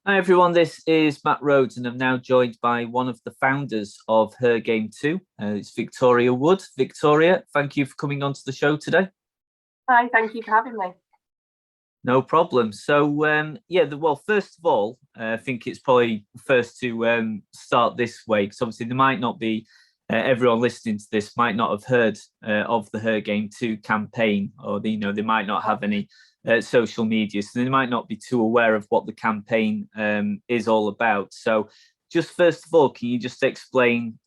Hi everyone, this is Matt Rhodes, and I'm now joined by one of the founders of Her Game 2. It's Victoria Wood. Victoria, thank you for coming onto the show today. Hi, thank you for having me. No problem. Well, first of all, I think it's probably first to start this way, because obviously there might not be everyone listening to this might not have heard of the Her Game 2 campaign, or they might not have any social media, so they might not be too aware of what the campaign is all about. So, just first of all, can you just explain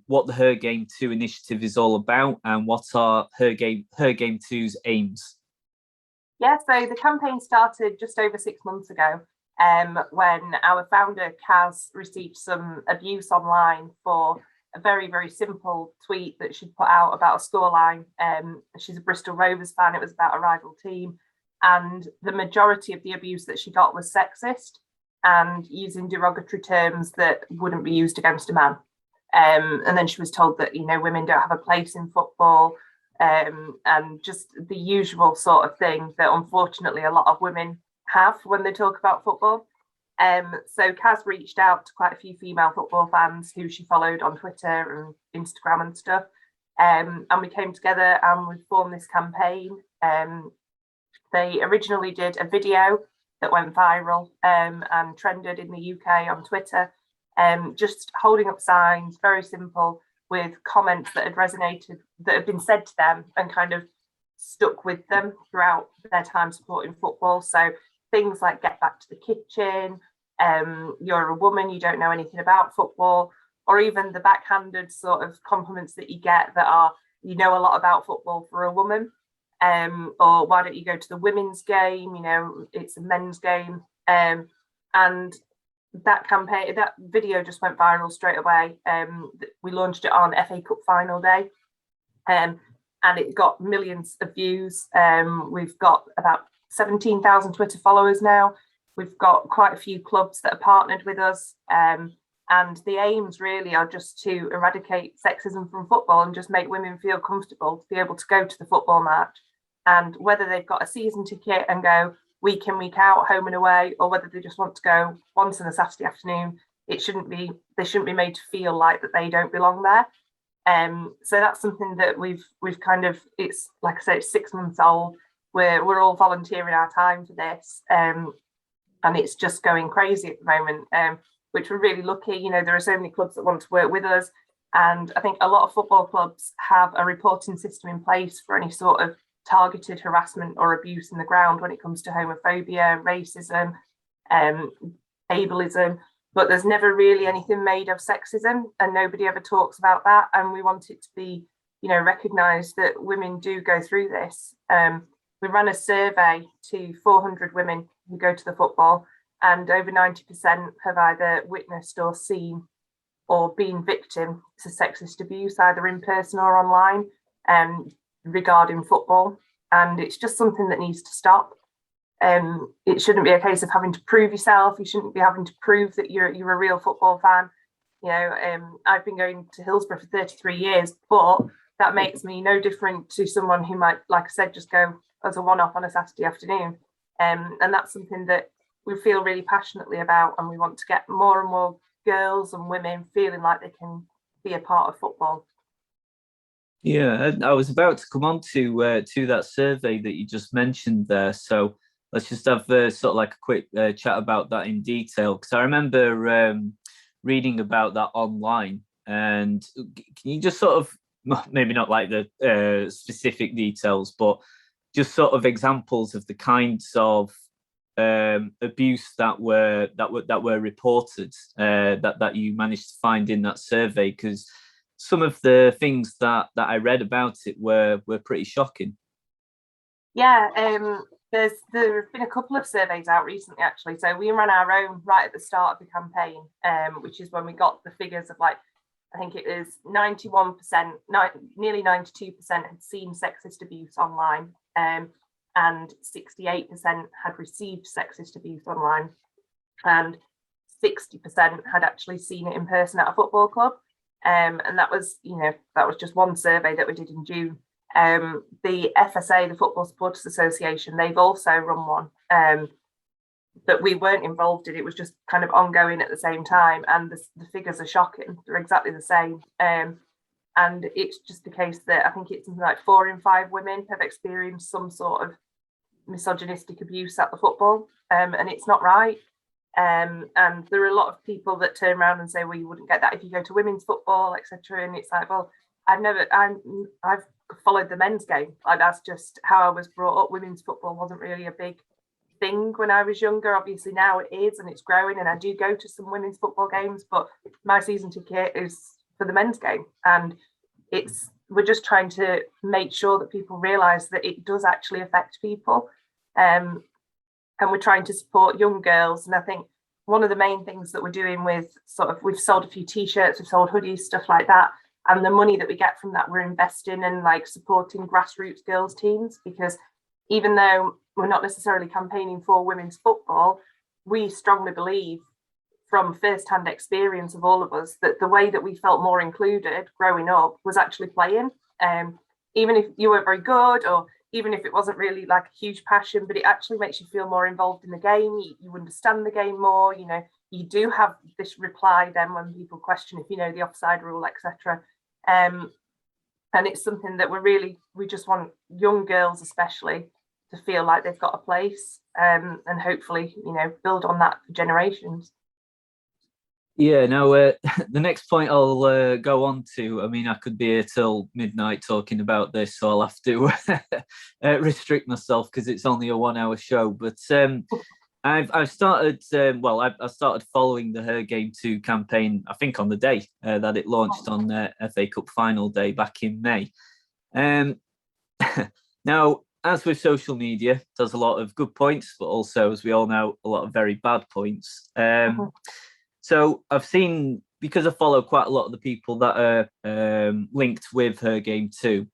what the Her Game 2 initiative is all about, and what are Her Game 2's aims? Yeah, so the campaign started just over 6 months ago when our founder, Kaz, received some abuse online for a very, very simple tweet that she'd put out about a scoreline. She's a Bristol Rovers fan. It was about a rival team. And the majority of the abuse that she got was sexist and using derogatory terms that wouldn't be used against a man. And then she was told that, women don't have a place in football, and just the usual sort of thing that unfortunately a lot of women have when they talk about football. So Kaz reached out to quite a few female football fans who she followed on Twitter and Instagram and stuff. And we came together and we formed this campaign. They originally did a video that went viral and trended in the UK on Twitter, just holding up signs, very simple, with comments that had resonated, that had been said to them and kind of stuck with them throughout their time supporting football. So things like "get back to the kitchen," "you're a woman, you don't know anything about football," or even the backhanded sort of compliments that you get that are, "you know a lot about football for a woman," or "why don't you go to the women's game, it's a men's game." And that campaign, that video just went viral straight away. We launched it on FA Cup final day, and it got millions of views. We've got about 17,000 Twitter followers now. We've got quite a few clubs that are partnered with us. And the aims really are just to eradicate sexism from football and just make women feel comfortable to be able to go to the football match. And whether they've got a season ticket and go week in, week out, home and away, or whether they just want to go once on a Saturday afternoon, they shouldn't be made to feel like that they don't belong there. So that's something that we've kind of, it's like I say, it's 6 months old. We're all volunteering our time for this, and it's just going crazy at the moment. Which we're really lucky. There are so many clubs that want to work with us, and I think a lot of football clubs have a reporting system in place for any sort of targeted harassment or abuse in the ground when it comes to homophobia, racism, ableism, but there's never really anything made of sexism, and nobody ever talks about that. And we want it to be, recognised that women do go through this. We ran a survey to 400 women who go to the football, and over 90% have either witnessed or seen or been victim to sexist abuse, either in person or online, regarding football. And it's just something that needs to stop. It shouldn't be a case of having to prove yourself. You shouldn't be having to prove that you're a real football fan. I've been going to Hillsborough for 33 years, but that makes me no different to someone who might, like I said, just go as a one-off on a Saturday afternoon. And that's something that we feel really passionately about, and we want to get more and more girls and women feeling like they can be a part of football. Yeah, I was about to come on to that survey that you just mentioned there. So let's just have sort of like a quick chat about that in detail, because I remember reading about that online. And can you just sort of, maybe not like the specific details, but just sort of examples of the kinds of abuse that were reported, that you managed to find in that survey? Because some of the things that I read about it were pretty shocking. Yeah, there have been a couple of surveys out recently, actually. So we ran our own right at the start of the campaign, which is when we got the figures of, like, I think it was 91%, nearly 92% had seen sexist abuse online, and 68% had received sexist abuse online, and 60% had actually seen it in person at a football club. And that was just one survey that we did in June. The FSA, the Football Supporters Association, they've also run one, that we weren't involved in. It was just kind of ongoing at the same time, and the figures are shocking. They're exactly the same. And it's just the case that I think it's something like 4 in 5 women have experienced some sort of misogynistic abuse at the football, and it's not right. And there are a lot of people that turn around and say, well, you wouldn't get that if you go to women's football, etc. And it's like, well, I've followed the men's game. Like, that's just how I was brought up. Women's football wasn't really a big thing when I was younger. Obviously now it is, and it's growing, and I do go to some women's football games, but my season ticket is for the men's game. And we're just trying to make sure that people realize that it does actually affect people. And we're trying to support young girls. And I think one of the main things that we're doing with we've sold a few t-shirts, we've sold hoodies, stuff like that. And the money that we get from that, we're investing in like supporting grassroots girls teams, because even though we're not necessarily campaigning for women's football, we strongly believe from first-hand experience of all of us that the way that we felt more included growing up was actually playing. Even if you weren't very good, or even if it wasn't really like a huge passion, but it actually makes you feel more involved in the game. You understand the game more. You know, you do have this reply then when people question if you know the offside rule, etc. And it's something that we just want young girls especially to feel like they've got a place, and hopefully, you know, build on that for generations. Yeah, no, the next point I'll go on to, I mean, I could be here till midnight talking about this, so I'll have to restrict myself because it's only a 1 hour show. But I've started, I started following the Her Game 2 campaign, I think on the day that it launched on FA Cup final day back in May. Now, as with social media, it does a lot of good points, but also, as we all know, a lot of very bad points. So I've seen, because I follow quite a lot of the people that are linked with Her Game 2,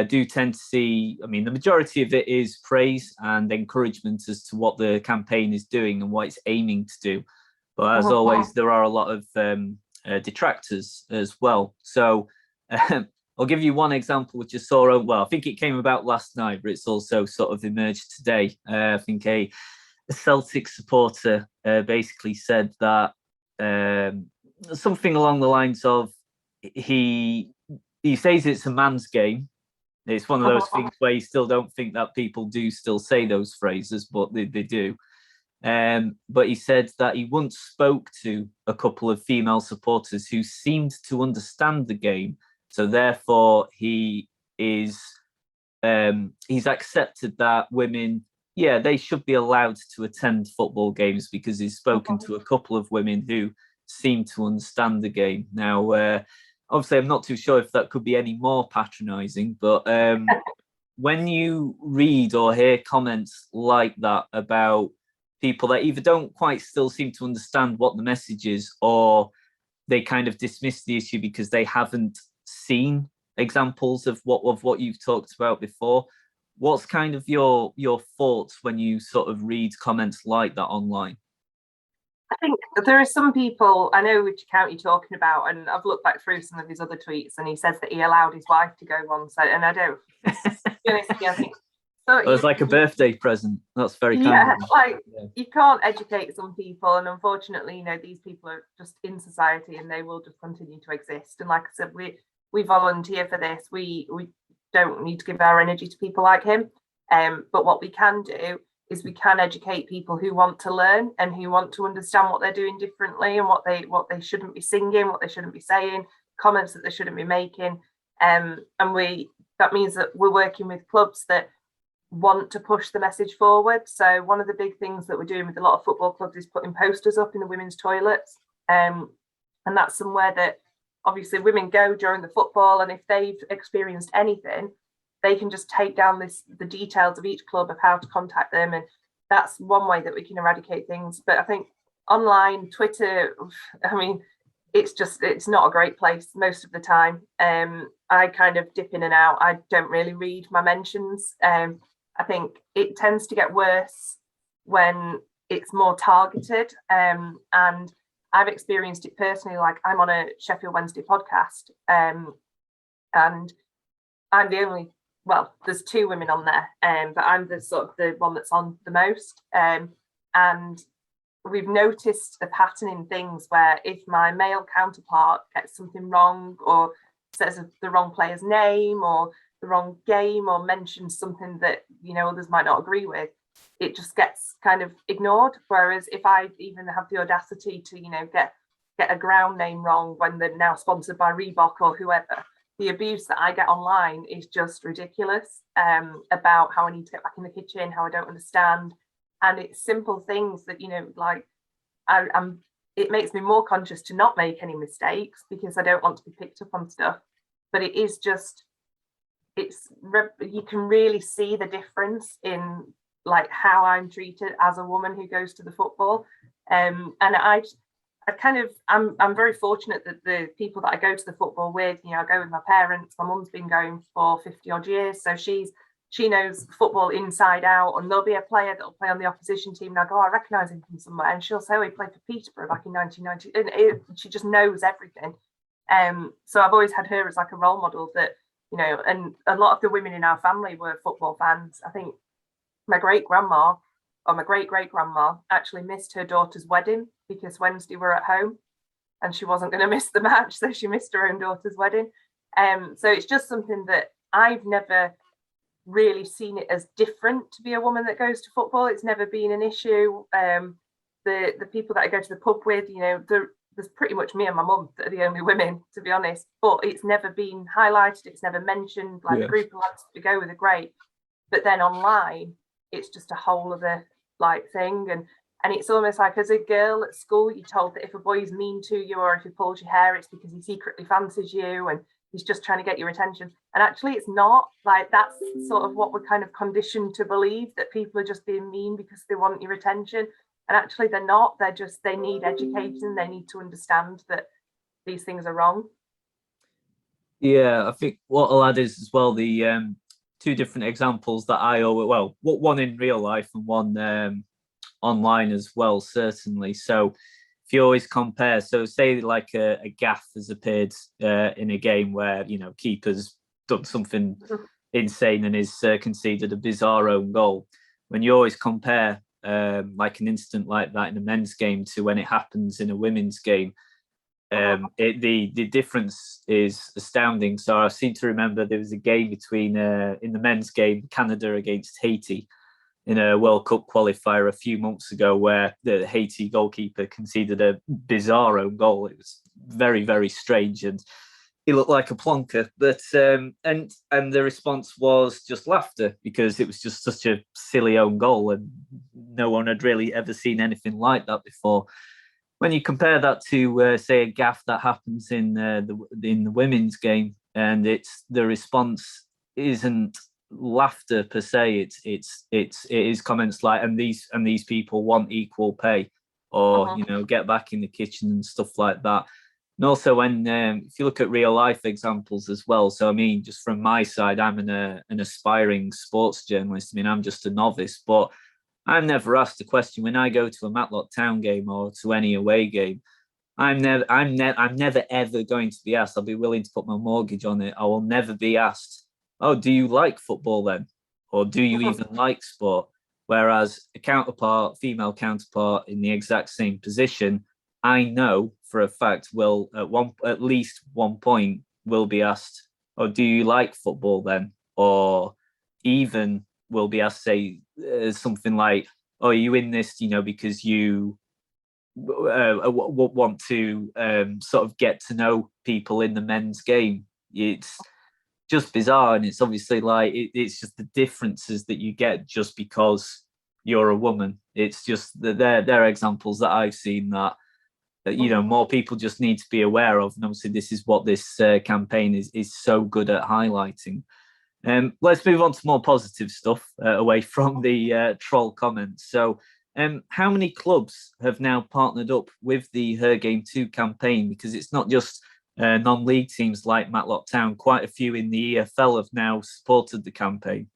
do tend to see, I mean, the majority of it is praise and encouragement as to what the campaign is doing and what it's aiming to do. But as always, there are a lot of detractors as well. So I'll give you one example, which I saw, well, I think it came about last night, but it's also sort of emerged today. I think a Celtic supporter basically said that something along the lines of, he says it's a man's game. It's one of those things where you still don't think that people do still say those phrases, but they do. But he said that he once spoke to a couple of female supporters who seemed to understand the game, so therefore he's accepted that women, yeah, they should be allowed to attend football games, because he's spoken to a couple of women who seem to understand the game. Now, obviously, I'm not too sure if that could be any more patronising, but when you read or hear comments like that about people that either don't quite still seem to understand what the message is, or they kind of dismiss the issue because they haven't seen examples of what you've talked about before, what's kind of your thoughts when you sort of read comments like that online? I think there are some people, I know which account you're talking about, and I've looked back through some of his other tweets, and he says that he allowed his wife to go once, and I don't. To be honest, I think so. It was like a birthday present. That's very kind. Yeah, like you can't educate some people, and unfortunately, you know, these people are just in society, and they will just continue to exist. And like I said, we volunteer for this. We don't need to give our energy to people like him. But what we can do is we can educate people who want to learn and who want to understand what they're doing differently, and what they shouldn't be singing, what they shouldn't be saying, comments that they shouldn't be making. And that means that we're working with clubs that want to push the message forward. So one of the big things that we're doing with a lot of football clubs is putting posters up in the women's toilets. And that's somewhere that obviously women go during the football, and if they've experienced anything, they can just take down the details of each club of how to contact them. And that's one way that we can eradicate things. But I think online, Twitter, I mean, it's not a great place most of the time. I kind of dip in and out. I don't really read my mentions. I think it tends to get worse when it's more targeted. And I've experienced it personally. Like, I'm on a Sheffield Wednesday podcast, and I'm the only, well, there's 2 women on there, but I'm the sort of the one that's on the most. And we've noticed a pattern in things where if my male counterpart gets something wrong or says the wrong player's name or the wrong game or mentions something that, you know, others might not agree with, it just gets kind of ignored. Whereas if I even have the audacity to, you know, get a ground name wrong when they're now sponsored by Reebok or whoever, the abuse that I get online is just ridiculous, about how I need to get back in the kitchen, how I don't understand. And it's simple things that, you know, like I'm it makes me more conscious to not make any mistakes because I don't want to be picked up on stuff. But it is just, you can really see the difference in like how I'm treated as a woman who goes to the football. And I kind of, I'm very fortunate that the people that I go to the football with, you know, I go with my parents. My mum's been going for 50 odd years, so she knows football inside out. And there'll be a player that'll play on the opposition team, and I go, oh, I recognise him from somewhere, and she'll say, oh, he played for Peterborough back in 1990, and she just knows everything. So I've always had her as like a role model that, you know, and a lot of the women in our family were football fans. I think my great grandma or my great great grandma actually missed her daughter's wedding because Wednesday were at home and she wasn't going to miss the match, so she missed her own daughter's wedding. So it's just something that I've never really seen it as different to be a woman that goes to football. It's never been an issue. The people that I go to the pub with, you know, there's pretty much me and my mum that are the only women, to be honest. But it's never been highlighted. It's never mentioned. Like, the group of lads we go with are great, but then online, it's just a whole other like thing. And it's almost like, as a girl at school, you're told that if a boy's mean to you or if he pulls your hair, it's because he secretly fancies you and he's just trying to get your attention. And actually it's not. Like, that's sort of what we're kind of conditioned to believe, that people are just being mean because they want your attention. And actually they're not. They need education. They need to understand that these things are wrong. Yeah, I think what I'll add is as well the two different examples that I owe. Well, one in real life and one online as well, certainly. So if you always compare, so say like a gaff has appeared in a game where, you know, keeper's done something insane and is conceded a bizarre own goal. When you always compare like an incident like that in a men's game to when it happens in a women's game, the difference is astounding. So I seem to remember there was a game between in the men's game, Canada against Haiti in a World Cup qualifier a few months ago, where the Haiti goalkeeper conceded a bizarre own goal. It was very, very strange, and he looked like a plonker. But and the response was just laughter, because it was just such a silly own goal, and no one had really ever seen anything like that before. When you compare that to say a gaff that happens in the women's game, and it's the response isn't laughter per se, it is comments like, and these people want equal pay, or you know, get back in the kitchen and stuff like that. And also when if you look at real life examples as well, so I mean, just from my side, I'm an aspiring sports journalist. I mean, I'm just a novice, but I'm never asked a question when I go to a Matlock Town game or to any away game. I'm never ever going to be asked. I'll be willing to put my mortgage on it. I will never be asked, "Oh, do you like football then?" Or "Do you even like sport?" Whereas a counterpart, female counterpart in the exact same position, I know for a fact will at least one point will be asked, "Oh, do you like football then?" Or even will be asked, say something like, "Oh, are you in this, you know, because you want to sort of get to know people in the men's game?" It's just bizarre, and it's obviously like it's just the differences that you get just because you're a woman. It's just that they're examples that I've seen that you know, more people just need to be aware of, and obviously this is what this campaign is so good at highlighting. Let's move on to more positive stuff away from the troll comments. So, how many clubs have now partnered up with the Her Game 2 campaign? Because it's not just non-league teams like Matlock Town. Quite a few in the EFL have now supported the campaign.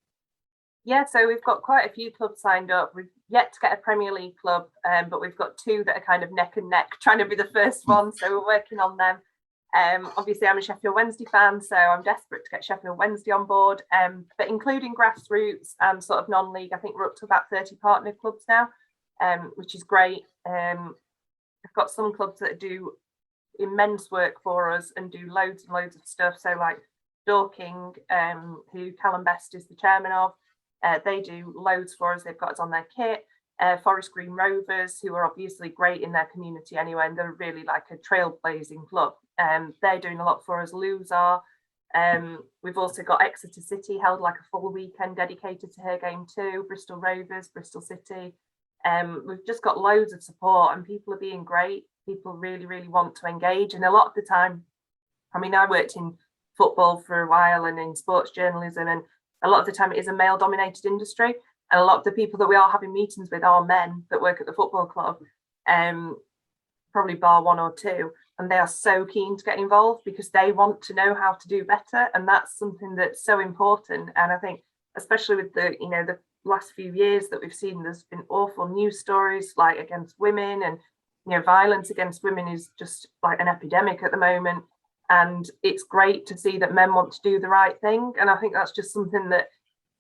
Yeah, so we've got quite a few clubs signed up. We've yet to get a Premier League club, but we've got two that are kind of neck and neck, trying to be the first one. So we're working on them. Obviously, I'm a Sheffield Wednesday fan, so I'm desperate to get Sheffield Wednesday on board. But including grassroots and sort of non-league, I think we're up to about 30 partner clubs now. which is great. I've got some clubs that do immense work for us and do loads and loads of stuff. So like Dorking, who Callum Best is the chairman of, they do loads for us. They've got us on their kit. Forest Green Rovers, who are obviously great in their community anyway, and they're really like a trailblazing club. They're doing a lot for us. Lose are. We've also got Exeter City held like a full weekend dedicated to her game too. Bristol Rovers, Bristol City. We've just got loads of support, and people are being great. People really, really want to engage, and a lot of the time, I mean, I worked in football for a while and in sports journalism, and a lot of the time it is a male-dominated industry. And a lot of the people that we are having meetings with are men that work at the football club, probably bar one or two, and they are so keen to get involved because they want to know how to do better, and that's something that's so important. And I think, especially with the last few years that we've seen, there's been awful news stories like against women, and violence against women is just like an epidemic at the moment. And it's great to see that men want to do the right thing, and I think that's just something that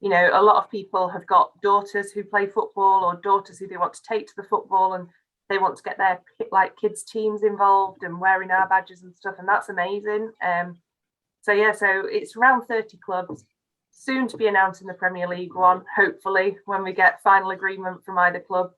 a lot of people have got daughters who play football or daughters who they want to take to the football, and they want to get their kids teams involved and wearing our badges and stuff, and that's amazing. So it's around 30 clubs, soon to be announced in the Premier League one, hopefully when we get final agreement from either club.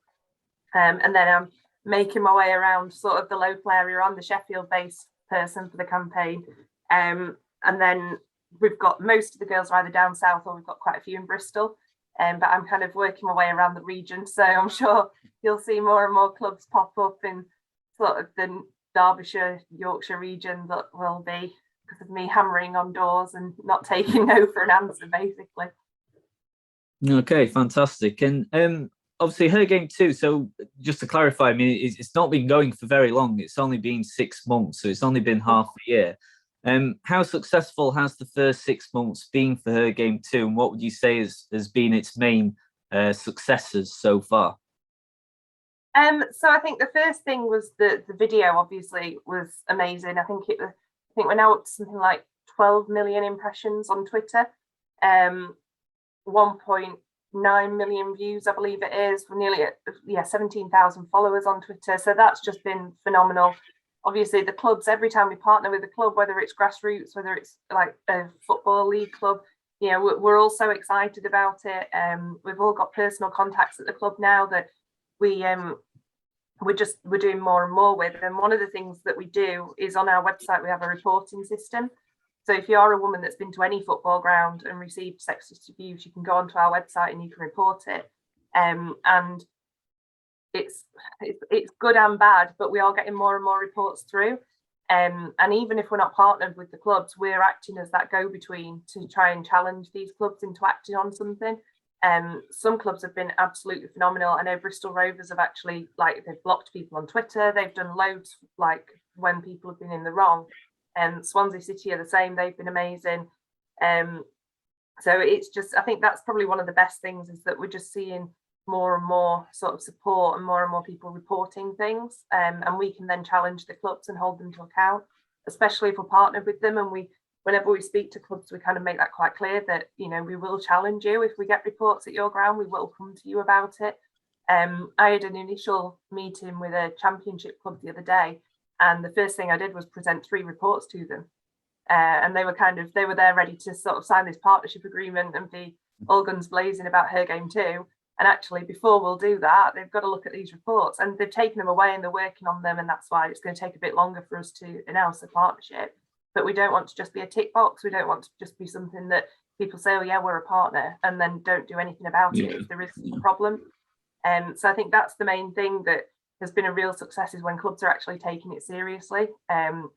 And then I'm making my way around sort of the local area. I'm the Sheffield based person for the campaign, and then we've got most of the girls are either down south or we've got quite a few in Bristol, but I'm kind of working my way around the region, so I'm sure you'll see more and more clubs pop up in sort of the Derbyshire, Yorkshire region that will be because of me hammering on doors and not taking no for an answer, basically. Okay, fantastic. And obviously her game too, so just to clarify, I mean, it's not been going for very long. It's only been 6 months, so it's only been half a year. How successful has the first 6 months been for her game too, and what would you say has been its main successes so far? So I think the first thing was the video obviously was amazing. I think we're now up to something like 12 million impressions on Twitter, 1.9 million views, I believe it is. We're nearly at 17,000 followers on Twitter, so that's just been phenomenal. Obviously, the clubs, every time we partner with a club, whether it's grassroots, whether it's like a football league club, we're all so excited about it. We've all got personal contacts at the club now that we're doing more and more with. And one of the things that we do is on our website, we have a reporting system. So if you are a woman that's been to any football ground and received sexist abuse, you can go onto our website and you can report it. And it's good and bad, but we are getting more and more reports through. And even if we're not partnered with the clubs, we're acting as that go-between to try and challenge these clubs into acting on something. Some clubs have been absolutely phenomenal. I know Bristol Rovers have actually, they've blocked people on Twitter. They've done loads, when people have been in the wrong. Swansea City are the same. They've been amazing. So it's just, I think that's probably one of the best things, is that we're just seeing more and more sort of support and more people reporting things, and we can then challenge the clubs and hold them to account, especially if we're partnered with them. And whenever we speak to clubs, we kind of make that quite clear that we will challenge you if we get reports at your ground. We will come to you about it. I had an initial meeting with a championship club the other day, and the first thing I did was present 3 reports to them, and they were there ready to sort of sign this partnership agreement and be all guns blazing about her game too. And actually, before we'll do that, they've got to look at these reports, and they've taken them away and they're working on them. And that's why it's going to take a bit longer for us to announce a partnership. But we don't want to just be a tick box. We don't want to just be something that people say, oh yeah, we're a partner, and then don't do anything about it if there is a problem. So I think that's the main thing that has been a real success, is when clubs are actually taking it seriously. So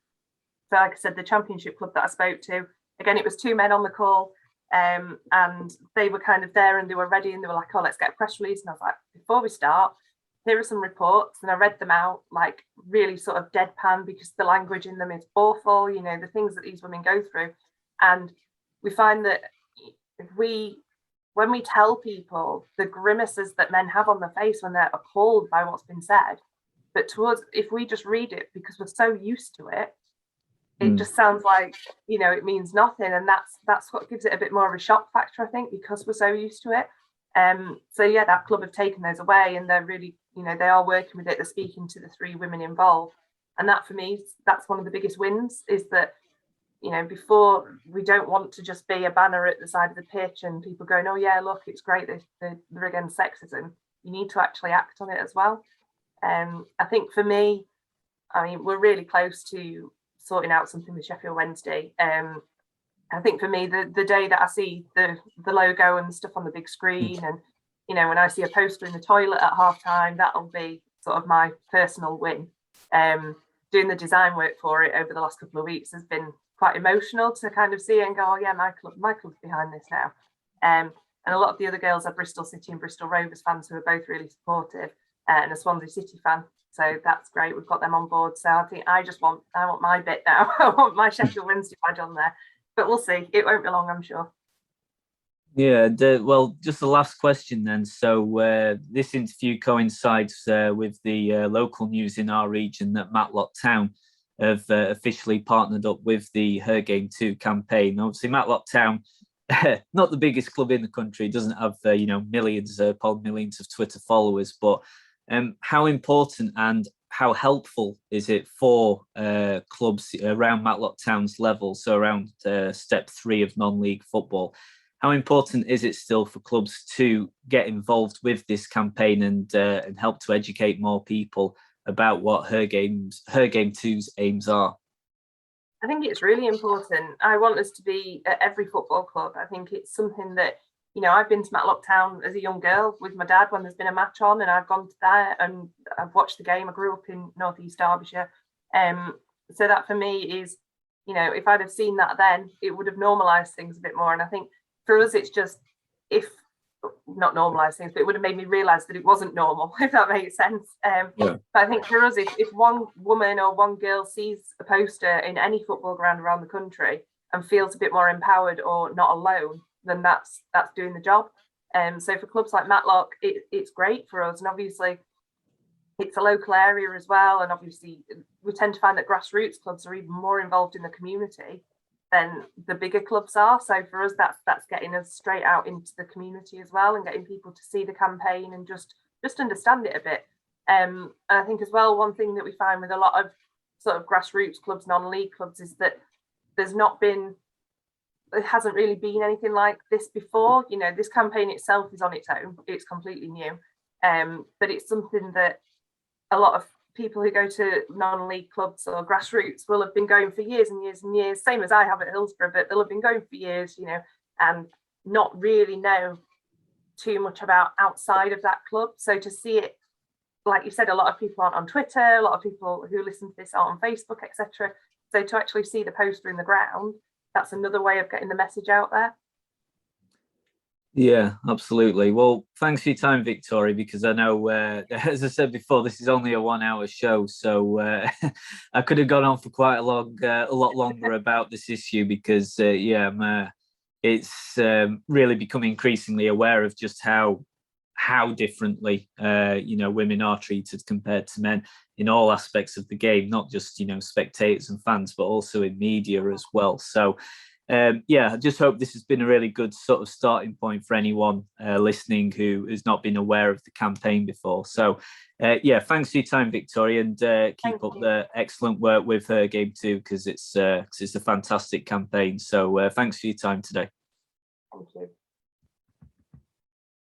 like I said, the championship club that I spoke to, again, it was 2 men on the call. And they were kind of there and they were ready, and they were like, oh, let's get a press release. And I was like, before we start, here are some reports. And I read them out, like really sort of deadpan, because the language in them is awful, the things that these women go through. And we find that when we tell people the grimaces that men have on their face when they're appalled by what's been said, but to us, if we just read it because we're so used to it, it just sounds like, it means nothing. And that's what gives it a bit more of a shock factor, I think, because we're so used to it. So yeah, that club have taken those away, and they're really, they are working with it. They're speaking to the 3 women involved, and that for me, that's one of the biggest wins. Is that before, we don't want to just be a banner at the side of the pitch and people going, oh yeah, look, it's great they're against sexism. You need to actually act on it as well. I think for me, I mean, we're really close to sorting out something with Sheffield Wednesday. I think for me, the day that I see the logo and stuff on the big screen, and when I see a poster in the toilet at half time, that'll be sort of my personal win. Doing the design work for it over the last couple of weeks has been quite emotional to kind of see it and go, oh yeah, my club's behind this now. And a lot of the other girls are Bristol City and Bristol Rovers fans who are both really supportive, and a Swansea City fan. So that's great. We've got them on board. So I think I want my bit now. I want my Sheffield Wednesday badge on there. But we'll see. It won't be long, I'm sure. Yeah, well, just the last question then. So this interview coincides with the local news in our region that Matlock Town have officially partnered up with the Her Game 2 campaign. Obviously, Matlock Town, not the biggest club in the country, doesn't have millions upon millions of Twitter followers, but how important and how helpful is it for clubs around Matlock Town's level, so around step 3 of non-league football? How important is it still for clubs to get involved with this campaign and help to educate more people about what Her Game 2's aims are? I think it's really important. I want us to be at every football club. I think it's something that, I've been to Matlock Town as a young girl with my dad when there's been a match on, and I've gone to there and I've watched the game. I grew up in North East Derbyshire. So that for me is, if I'd have seen that then, it would have normalised things a bit more. And I think for us, it's just, if not normalised things, but it would have made me realise that it wasn't normal, if that makes sense. But I think for us, if one woman or one girl sees a poster in any football ground around the country and feels a bit more empowered or not alone, then that's doing the job. So for clubs like Matlock, it's great for us. And obviously, it's a local area as well. And obviously, we tend to find that grassroots clubs are even more involved in the community than the bigger clubs are. So for us, that's getting us straight out into the community as well, and getting people to see the campaign and just understand it a bit. And I think as well, one thing that we find with a lot of sort of grassroots clubs, non-league clubs, is that there hasn't really been anything like this before. This campaign itself is on its own. It's completely new. But it's something that a lot of people who go to non-league clubs or grassroots will have been going for years and years and years, same as I have at Hillsborough, but they'll have been going for years, and not really know too much about outside of that club. So to see it, like you said, a lot of people aren't on Twitter, a lot of people who listen to this aren't on Facebook, etc. So to actually see the poster in the ground, that's another way of getting the message out there. Yeah, absolutely. Well, thanks for your time, Victoria, because I know, as I said before, this is only a 1-hour show, so I could have gone on for quite a lot longer about this issue because, it's really become increasingly aware of just how differently, women are treated compared to men in all aspects of the game, not just, spectators and fans, but also in media as well. So, I just hope this has been a really good sort of starting point for anyone listening who has not been aware of the campaign before. So, thanks for your time, Victoria, and keep up the excellent work with Her Game 2 because it's a fantastic campaign. So, thanks for your time today. Thank you.